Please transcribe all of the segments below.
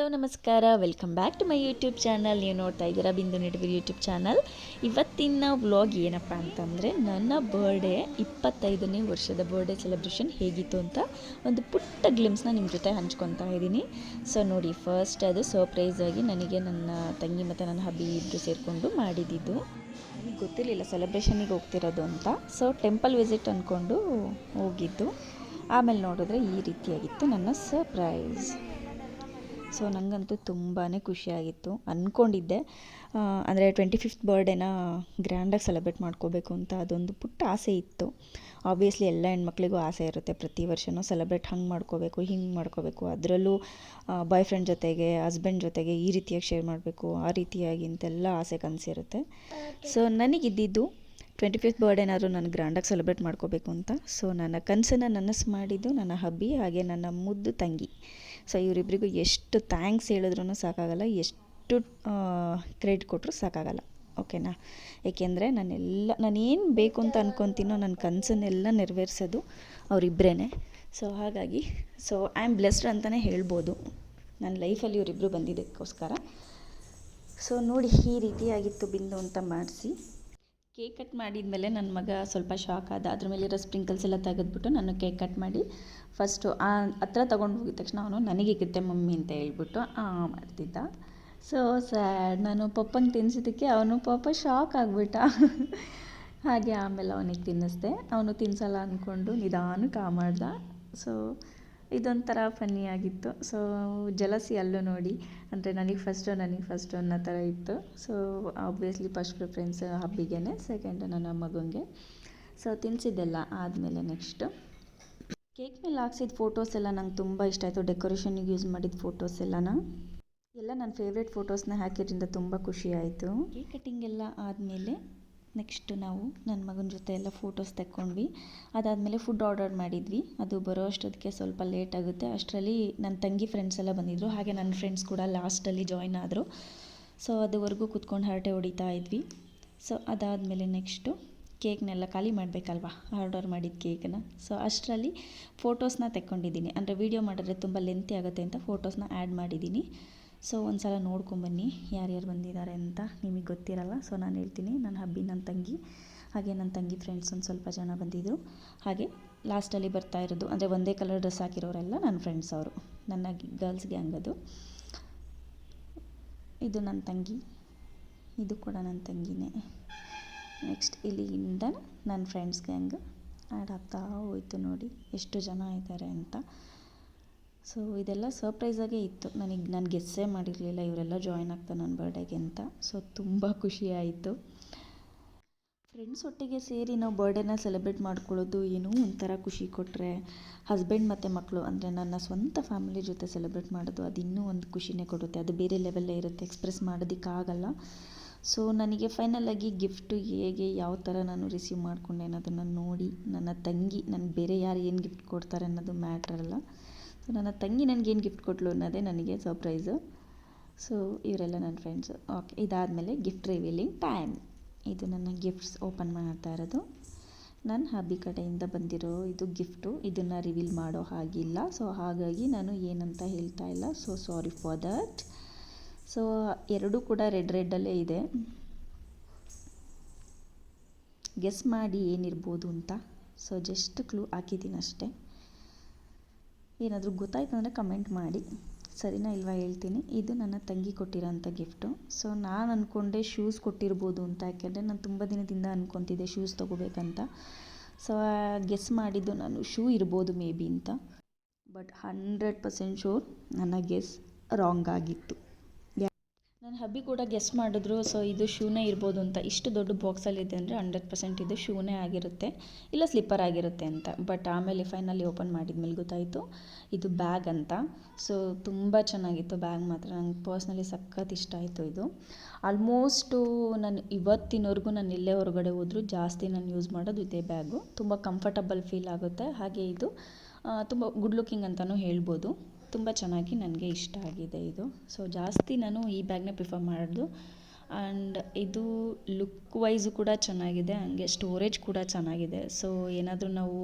Hello ನಮಸ್ಕಾರ, welcome back to my YouTube channel. ನೀವು ನೋಡ್ತಾ ಇದ್ದೀರಾ ಬಿಂದು ನೆಡವಿಲ್ ಯೂಟ್ಯೂಬ್ ಚಾನಲ್. ಇವತ್ತಿನ ವ್ಲಾಗ್ ಏನಪ್ಪ ಅಂತಂದರೆ, ನನ್ನ ಬರ್ಡೇ 25ನೇ ವರ್ಷದ ಬರ್ಡೇ ಸೆಲೆಬ್ರೇಷನ್ ಹೇಗಿತ್ತು ಅಂತ ಒಂದು ಪುಟ್ಟ ಗ್ಲಿಮ್ಸ್ನ ನಿಮ್ಮ ಜೊತೆ ಹಂಚ್ಕೊತಾ ಇದ್ದೀನಿ. ಸೊ ನೋಡಿ, ಫಸ್ಟ್ ಅದು ಸರ್ಪ್ರೈಸ್ ಆಗಿ ನನಗೆ ನನ್ನ ತಂಗಿ ಮತ್ತು ನನ್ನ ಹಬ್ಬಿ ಇಬ್ಬರು ಸೇರಿಕೊಂಡು ಮಾಡಿದ್ದು. ನನಗೆ ಗೊತ್ತಿರಲಿಲ್ಲ ಸೆಲೆಬ್ರೇಷನಿಗೆ ಹೋಗ್ತಿರೋದು ಅಂತ. ಸೊ ಟೆಂಪಲ್ ವಿಸಿಟ್ ಅಂದ್ಕೊಂಡು ಹೋಗಿದ್ದು. ಆಮೇಲೆ ನೋಡಿದ್ರೆ ಈ ರೀತಿಯಾಗಿತ್ತು ನನ್ನ ಸರ್ಪ್ರೈಸ್. ಸೊ ನನಗಂತೂ ತುಂಬಾ ಖುಷಿಯಾಗಿತ್ತು. ಅಂದ್ಕೊಂಡಿದ್ದೆ ಅಂದರೆ 25th ಬರ್ಡೇನ ಗ್ರ್ಯಾಂಡಾಗಿ ಸೆಲೆಬ್ರೇಟ್ ಮಾಡ್ಕೋಬೇಕು ಅಂತ ಅದೊಂದು ಪುಟ್ಟ ಆಸೆ ಇತ್ತು. ಆಬ್ವಿಯಸ್ಲಿ ಎಲ್ಲ ಹೆಣ್ಮಕ್ಳಿಗೂ ಆಸೆ ಇರುತ್ತೆ, ಪ್ರತಿ ವರ್ಷವೂ ಸೆಲೆಬ್ರೇಟ್ ಹಂಗೆ ಮಾಡ್ಕೋಬೇಕು, ಹಿಂಗೆ ಮಾಡ್ಕೋಬೇಕು, ಅದರಲ್ಲೂ ಬಾಯ್ ಫ್ರೆಂಡ್ ಜೊತೆಗೆ, ಹಸ್ಬೆಂಡ್ ಜೊತೆಗೆ ಈ ರೀತಿಯಾಗಿ ಶೇರ್ ಮಾಡಬೇಕು, ಆ ರೀತಿಯಾಗಿ ಅಂತೆಲ್ಲ ಆಸೆ ಕನಸಿರುತ್ತೆ. ಸೊ ನನಗಿದ್ದಿದ್ದು 25th ಬರ್ಡೇನಾದರೂ ನಾನು ಗ್ರ್ಯಾಂಡಾಗಿ ಸೆಲೆಬ್ರೇಟ್ ಮಾಡ್ಕೋಬೇಕು ಅಂತ. ಸೊ ನನ್ನ ಕನಸನ್ನು ನನಸು ಮಾಡಿದ್ದು ನನ್ನ ಹಬ್ಬಿ ಹಾಗೆ ನನ್ನ ಮುದ್ದು ತಂಗಿ. ಸೊ ಇವರಿಬ್ಬರಿಗೂ ಎಷ್ಟು ಥ್ಯಾಂಕ್ಸ್ ಹೇಳಿದ್ರೂ ಸಾಕಾಗಲ್ಲ, ಎಷ್ಟು ಕ್ರೆಡಿಟ್ ಕೊಟ್ಟರು ಸಾಕಾಗಲ್ಲ. ಓಕೆನಾ? ಏಕೆಂದರೆ ನಾನೇನು ಬೇಕು ಅಂತ ಅಂದ್ಕೊತೀನೋ ನನ್ನ ಕನಸನ್ನೆಲ್ಲ ನೆರವೇರಿಸೋದು ಅವರಿಬ್ಬರೇ. ಸೊ ಹಾಗಾಗಿ ಐ ಆಮ್ ಬ್ಲೆಸ್ಡ್ ಅಂತಲೇ ಹೇಳ್ಬೋದು ನನ್ನ ಲೈಫಲ್ಲಿ ಇವರಿಬ್ಬರು ಬಂದಿದ್ದಕ್ಕೋಸ್ಕರ. ಸೊ ನೋಡಿ, ಈ ರೀತಿಯಾಗಿತ್ತು ಬಿಂದು ಅಂತ ಮಾಡಿಸಿ ಕೇಕ್ ಕಟ್ ಮಾಡಿದ್ಮೇಲೆ ನನ್ನ ಮಗ ಸ್ವಲ್ಪ ಶಾಕ್ ಆದ. ಅದ್ರ ಮೇಲಿರೋ ಸ್ಪ್ರಿಂಕಲ್ಸ್ ಎಲ್ಲ ತೆಗೆದ್ಬಿಟ್ಟು ನಾನು ಕೇಕ್ ಕಟ್ ಮಾಡಿ ಫಸ್ಟು ಹತ್ರ ತೊಗೊಂಡು ಹೋಗಿದ ತಕ್ಷಣ ಅವನು ನನಗೇಗಿತ್ತೆ ಮಮ್ಮಿ ಅಂತ ಹೇಳ್ಬಿಟ್ಟು ಮಾಡ್ತಿದ್ದ. So sad. ನಾನು ಪಪ್ಪಂಗೆ ತಿನ್ನಿಸಿದ್ದಕ್ಕೆ ಅವನು ಪಾಪ ಶಾಕ್ ಆಗಿಬಿಟ್ಟ. ಹಾಗೆ ಆಮೇಲೆ ಅವನಿಗೆ ತಿನ್ನಿಸ್ದೆ. ಅವನು ತಿನ್ನಿಸಲ್ಲ ಅಂದ್ಕೊಂಡು ನಿಧಾನಕ್ಕೆ ಮಾಡ್ದ. ಸೊ ಇದೊಂಥರ ಫನ್ನಿಯಾಗಿತ್ತು. ಸೊ ಜಲಸಿ ಅಲ್ಲೂ ನೋಡಿ, ಅಂದರೆ ನನಗೆ ಫಸ್ಟು ಅನ್ನೋ ಥರ ಇತ್ತು. ಸೊ ಆಬ್ವಿಯಸ್ಲಿ ಫಸ್ಟ್ ಪ್ರಿಫರೆನ್ಸ್ ಹಬ್ಬಿಗೆ, ಸೆಕೆಂಡ್ ನನ್ನ ಮಗನಿಗೆ. ಸೊ ತಿನ್ನಿಸಿದ್ದೆಲ್ಲ ಆದಮೇಲೆ ನೆಕ್ಸ್ಟು ಕೇಕ್ ಮೇಲೆ ಹಾಕ್ಸಿದ ಫೋಟೋಸ್ ಎಲ್ಲ ನಂಗೆ ತುಂಬ ಇಷ್ಟ ಆಯಿತು. ಡೆಕೋರೇಷನಿಗೆ ಯೂಸ್ ಮಾಡಿದ ಫೋಟೋಸ್ ಎಲ್ಲ ನನ್ನ ಫೇವ್ರೇಟ್ ಫೋಟೋಸ್ನ ಹಾಕಿದ್ರಿಂದ ತುಂಬ ಖುಷಿ ಆಯಿತು. ಕೇಕ್ ಕಟ್ಟಿಂಗ್ ಎಲ್ಲ ಆದಮೇಲೆ ನೆಕ್ಸ್ಟು ನಾವು ನನ್ನ ಮಗನ ಜೊತೆ ಎಲ್ಲ ಫೋಟೋಸ್ ತೆಕ್ಕೊಂಡ್ವಿ. ಅದಾದಮೇಲೆ ಫುಡ್ ಆರ್ಡರ್ ಮಾಡಿದ್ವಿ. ಅದು ಬರೋ ಅಷ್ಟೊತ್ತಿಗೆ ಸ್ವಲ್ಪ ಲೇಟ್ ಆಗುತ್ತೆ. ಅಷ್ಟರಲ್ಲಿ ನನ್ನ ತಂಗಿ ಫ್ರೆಂಡ್ಸ್ ಎಲ್ಲ ಬಂದಿದ್ದರು, ಹಾಗೆ ನನ್ನ ಫ್ರೆಂಡ್ಸ್ ಕೂಡ ಲಾಸ್ಟಲ್ಲಿ ಜಾಯ್ನ್ ಆದರು. ಸೊ ಅದುವರೆಗೂ ಕೂತ್ಕೊಂಡು ಹರಟೆ ಹೊಡಿತಾ ಇದ್ವಿ. ಸೊ ಅದಾದಮೇಲೆ ನೆಕ್ಸ್ಟು ಕೇಕ್ನೆಲ್ಲ ಖಾಲಿ ಮಾಡಬೇಕಲ್ವ, ಆರ್ಡರ್ ಮಾಡಿದ ಕೇಕನ್ನ. ಸೊ ಅಷ್ಟರಲ್ಲಿ ಫೋಟೋಸ್ನ ತೆಕ್ಕೊಂಡಿದ್ದೀನಿ. ಅಂದರೆ ವೀಡಿಯೋ ಮಾಡಿದ್ರೆ ತುಂಬ ಲೆಂತಿ ಆಗುತ್ತೆ ಅಂತ ಫೋಟೋಸ್ನ ಆ್ಯಡ್ ಮಾಡಿದ್ದೀನಿ. ಸೊ ಒಂದು ಸಲ ನೋಡ್ಕೊಂಬನ್ನಿ ಯಾರ್ಯಾರು ಬಂದಿದ್ದಾರೆ ಅಂತ. ನಿಮಗೆ ಗೊತ್ತಿರಲ್ಲ, ಸೊ ನಾನು ಹೇಳ್ತೀನಿ. ನನ್ನ ಹಬ್ಬಿ, ನನ್ನ ತಂಗಿ, ಹಾಗೆ ನನ್ನ ತಂಗಿ ಫ್ರೆಂಡ್ಸ್ ಒಂದು ಸ್ವಲ್ಪ ಜನ ಬಂದಿದ್ದರು. ಹಾಗೆ ಲಾಸ್ಟಲ್ಲಿ ಬರ್ತಾ ಇರೋದು, ಅಂದರೆ ಒಂದೇ ಕಲರ್ ಡ್ರೆಸ್ ಹಾಕಿರೋರೆಲ್ಲ ನನ್ನ ಫ್ರೆಂಡ್ಸ್ ಅವರು, ನನ್ನ ಗರ್ಲ್ಸ್ ಗ್ಯಾಂಗ್ ಅದು. ಇದು ನನ್ನ ತಂಗಿ, ಇದು ಕೂಡ ನನ್ನ ತಂಗಿನೇ. ನೆಕ್ಸ್ಟ್ ಇಲ್ಲಿಂದ ನನ್ನ ಫ್ರೆಂಡ್ಸ್ ಗ್ಯಾಂಗ್ ಆ್ಯಡ್ ಆಗ್ತಾ ಹೋಯ್ತು. ನೋಡಿ ಎಷ್ಟು ಜನ ಇದ್ದಾರೆ ಅಂತ. ಸೊ ಇದೆಲ್ಲ ಸರ್ಪ್ರೈಸಾಗೇ ಇತ್ತು. ನಾನು ಗೆಸ್ಸೇ ಮಾಡಿರಲಿಲ್ಲ ಇವರೆಲ್ಲ ಜಾಯ್ನ್ ಆಗ್ತಾರೆ ನನ್ನ ಬರ್ಡೇಗೆ ಅಂತ. ಸೊ ತುಂಬ ಖುಷಿ ಆಯಿತು. ಫ್ರೆಂಡ್ಸ್ ಒಟ್ಟಿಗೆ ಸೇರಿ ನಾವು ಬರ್ಡೇನ ಸೆಲೆಬ್ರೇಟ್ ಮಾಡ್ಕೊಳ್ಳೋದು ಏನೋ ಒಂಥರ ಖುಷಿ ಕೊಟ್ಟರೆ, ಹಸ್ಬೆಂಡ್ ಮತ್ತು ಮಕ್ಕಳು ಅಂದರೆ ನನ್ನ ಸ್ವಂತ ಫ್ಯಾಮಿಲಿ ಜೊತೆ ಸೆಲೆಬ್ರೇಟ್ ಮಾಡೋದು ಅದು ಇನ್ನೂ ಒಂದು ಖುಷಿನೇ ಕೊಡುತ್ತೆ. ಅದು ಬೇರೆ ಲೆವೆಲ್ಲೇ ಇರುತ್ತೆ, ಎಕ್ಸ್ಪ್ರೆಸ್ ಮಾಡೋದಕ್ಕಾಗಲ್ಲ. ಸೊ ನನಗೆ ಫೈನಲಾಗಿ ಗಿಫ್ಟು ಹೇಗೆ ಯಾವ ಥರ ನಾನು ರಿಸೀವ್ ಮಾಡಿಕೊಂಡೆ ಅನ್ನೋದನ್ನು ನೋಡಿ, ನನ್ನ ತಂಗಿ ನನಗೆ ಬೇರೆ ಯಾರು ಏನು ಗಿಫ್ಟ್ ಕೊಡ್ತಾರೆ ಅನ್ನೋದು ಮ್ಯಾಟ್ರಲ್ಲ. ಸೊ ನನ್ನ ತಂಗಿ ನನಗೇನು ಗಿಫ್ಟ್ ಕೊಟ್ಟಳು ಅನ್ನೋದೇ ನನಗೆ ಸರ್ಪ್ರೈಸು. ಸೊ ಇವರೆಲ್ಲ ನನ್ನ ಫ್ರೆಂಡ್ಸು. ಓಕೆ, ಇದಾದಮೇಲೆ ಗಿಫ್ಟ್ ರಿವೀಲಿಂಗ್ ಟೈಮ್. ಇದು ನನ್ನ ಗಿಫ್ಟ್ಸ್ ಓಪನ್ ಮಾಡ್ತಾ ಇರೋದು. ನನ್ನ ಹಬ್ಬಿ ಕಡೆಯಿಂದ ಬಂದಿರೋ ಇದು ಗಿಫ್ಟು. ಇದನ್ನು ರಿವೀಲ್ ಮಾಡೋ ಹಾಗಿಲ್ಲ, ಸೊ ಹಾಗಾಗಿ ನಾನು ಏನಂತ ಹೇಳ್ತಾ ಇಲ್ಲ. So sorry for that. So ಎರಡೂ ಕೂಡ ರೆಡ್ಡಲ್ಲೇ ಇದೆ. ಗೆಸ್ ಮಾಡಿ ಏನಿರ್ಬೋದು ಅಂತ. ಸೊ ಜಸ್ಟ್ ಕ್ಲೂ ಹಾಕಿದ್ದೀನಿ ಅಷ್ಟೇ. ಏನಾದರೂ ಗೊತ್ತಾಯ್ತು ಅಂದರೆ ಕಮೆಂಟ್ ಮಾಡಿ, ಸರಿನಾ ಇಲ್ವಾ ಹೇಳ್ತೀನಿ. ಇದು ನನ್ನ ತಂಗಿ ಕೊಟ್ಟಿರೋಂಥ ಗಿಫ್ಟು. ಸೊ ನಾನು ಅಂದ್ಕೊಂಡೆ ಶೂಸ್ ಕೊಟ್ಟಿರ್ಬೋದು ಅಂತ, ಯಾಕೆಂದರೆ ನಾನು ತುಂಬ ದಿನದಿಂದ ಅಂದ್ಕೊತಿದ್ದೆ ಶೂಸ್ ತೊಗೋಬೇಕಂತ. ಸೊ ಗೆಸ್ ಮಾಡಿದ್ದು ನಾನು ಶೂ ಇರ್ಬೋದು ಮೇ ಬಿ ಅಂತ. ಬಟ್ 100% ಶೂರ್ ನನ್ನ ಗೆಸ್ ರಾಂಗ್ ಆಗಿತ್ತು. ನನ್ನ ಹಬ್ಬಿ ಕೂಡ ಗೆಸ್ ಮಾಡಿದ್ರು. ಸೊ ಇದು ಶೂನೇ ಇರ್ಬೋದು ಅಂತ. ಇಷ್ಟು ದೊಡ್ಡ ಬಾಕ್ಸಲ್ಲಿದೆ ಅಂದರೆ 100% ಇದು ಶೂನೇ ಆಗಿರುತ್ತೆ, ಇಲ್ಲ ಸ್ಲಿಪ್ಪರ್ ಆಗಿರುತ್ತೆ ಅಂತ. ಬಟ್ ಆಮೇಲೆ ಫೈನಲಿ ಓಪನ್ ಮಾಡಿದ್ಮೇಲೆ ಗೊತ್ತಾಯಿತು ಇದು ಬ್ಯಾಗ್ ಅಂತ. ಸೊ ತುಂಬ ಚೆನ್ನಾಗಿತ್ತು ಬ್ಯಾಗ್ ಮಾತ್ರ. ನಂಗೆ ಪರ್ಸ್ನಲಿ ಸಖತ್ ಇಷ್ಟ ಆಯಿತು ಇದು. ಆಲ್ಮೋಸ್ಟು ನಾನು ಇವತ್ತಿನವರೆಗೂ ನಾನು ಎಲ್ಲೇ ಹೊರಗಡೆ ಹೋದರೂ ಜಾಸ್ತಿ ನಾನು ಯೂಸ್ ಮಾಡೋದು ಇದೇ ಬ್ಯಾಗು. ತುಂಬ ಕಂಫರ್ಟಬಲ್ ಫೀಲ್ ಆಗುತ್ತೆ. ಹಾಗೆ ಇದು ತುಂಬ ಗುಡ್ ಲುಕಿಂಗ್ ಅಂತಲೂ ಹೇಳ್ಬೋದು. ತುಂಬ ಚೆನ್ನಾಗಿ ನನಗೆ ಇಷ್ಟ ಆಗಿದೆ ಇದು. ಸೊ ಜಾಸ್ತಿ ನಾನು ಈ ಬ್ಯಾಗ್ನ ಪ್ರಿಫರ್ ಮಾಡೋದು. ಆ್ಯಂಡ್ ಇದು ಲುಕ್ ವೈಸು ಕೂಡ ಚೆನ್ನಾಗಿದೆ, ಹಂಗೆ ಸ್ಟೋರೇಜ್ ಕೂಡ ಚೆನ್ನಾಗಿದೆ. ಸೊ ಏನಾದರೂ ನಾವು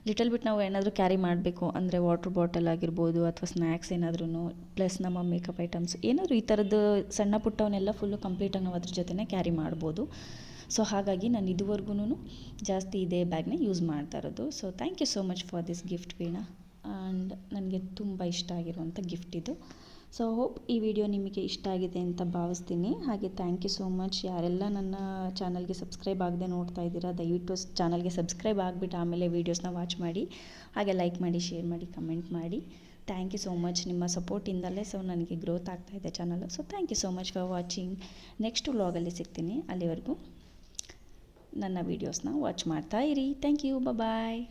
ಲಿಟಲ್ ಬಿಟ್ ನಾವು ಏನಾದರೂ ಕ್ಯಾರಿ ಮಾಡಬೇಕು ಅಂದರೆ ವಾಟ್ರ್ ಬಾಟಲ್ ಆಗಿರ್ಬೋದು ಅಥವಾ ಸ್ನ್ಯಾಕ್ಸ್ ಏನಾದ್ರೂ ಪ್ಲಸ್ ನಮ್ಮ ಮೇಕಪ್ ಐಟಮ್ಸ್ ಏನಾದರೂ ಈ ಥರದ್ದು ಸಣ್ಣ ಪುಟ್ಟವನ್ನೆಲ್ಲ ಫುಲ್ಲು ಕಂಪ್ಲೀಟಾಗಿ ನಾವು ಅದ್ರ ಜೊತೆ ಕ್ಯಾರಿ ಮಾಡ್ಬೋದು. ಸೊ ಹಾಗಾಗಿ ನಾನು ಇದುವರೆಗೂ ಜಾಸ್ತಿ ಇದೇ ಬ್ಯಾಗ್ನ ಯೂಸ್ ಮಾಡ್ತಾ ಇರೋದು. So thank you so much for this gift Veena. And ನನಗೆ ತುಂಬ ಇಷ್ಟ ಆಗಿರುವಂಥ ಗಿಫ್ಟ್ ಇದು. ಸೊ ಹೋಪ್ ಈ ವಿಡಿಯೋ ನಿಮಗೆ ಇಷ್ಟ ಆಗಿದೆ ಅಂತ ಭಾವಿಸ್ತೀನಿ. ಹಾಗೆ ಥ್ಯಾಂಕ್ ಯು ಸೋ ಮಚ್. ಯಾರೆಲ್ಲ ನನ್ನ ಚಾನಲ್ಗೆ ಸಬ್ಸ್ಕ್ರೈಬ್ ಆಗದೆ ನೋಡ್ತಾ ಇದ್ದೀರಾ, ದಯವಿಟ್ಟು ಚಾನಲ್ಗೆ ಸಬ್ಸ್ಕ್ರೈಬ್ ಆಗಿಬಿಟ್ಟು ಆಮೇಲೆ ವೀಡಿಯೋಸ್ನ ವಾಚ್ ಮಾಡಿ. ಹಾಗೆ ಲೈಕ್ ಮಾಡಿ, ಶೇರ್ ಮಾಡಿ, ಕಮೆಂಟ್ ಮಾಡಿ. Thank you so much. ನಿಮ್ಮ ಸಪೋರ್ಟಿಂದಲೇ ಸೊ ನನಗೆ ಗ್ರೋತ್ ಆಗ್ತಾಯಿದೆ channel. So thank you so much for watching. Next ವ್ಲಾಗಲ್ಲಿ ಸಿಗ್ತೀನಿ. ಅಲ್ಲಿವರೆಗೂ ನನ್ನ ವೀಡಿಯೋಸ್ನ ವಾಚ್ ಮಾಡ್ತಾ ಇರಿ. Thank you. ಬಾಯ್.